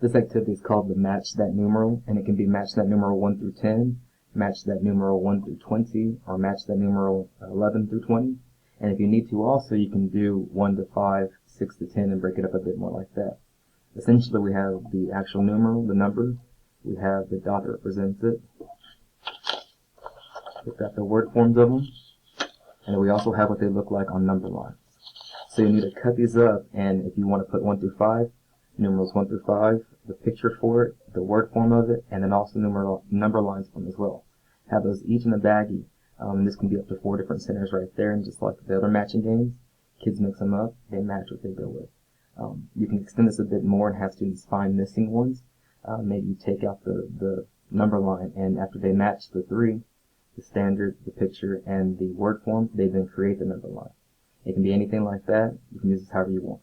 This activity is called the match that numeral, and it can be match that numeral 1 through 10, match that numeral 1 through 20, or match that numeral 11 through 20. And if you need to also, you can do 1 to 5, 6 to 10, and break it up a bit more like that. Essentially, we have the actual numeral, the number. We have the dot that represents it. We've got the word forms of them. And we also have what they look like on number lines. So you need to cut these up, and if you want to put 1 through 5, numerals 1 through 5, the picture for it, the word form of it, and then also number lines for them as well. Have those each in a baggie. This can be up to 4 different centers right there, and just like the other matching games, kids mix them up, they match what they go with. You can extend this a bit more and have students find missing ones. Maybe you take out the number line, and after they match the 3, the standard, the picture, and the word form, they then create the number line. It can be anything like that. You can use this however you want.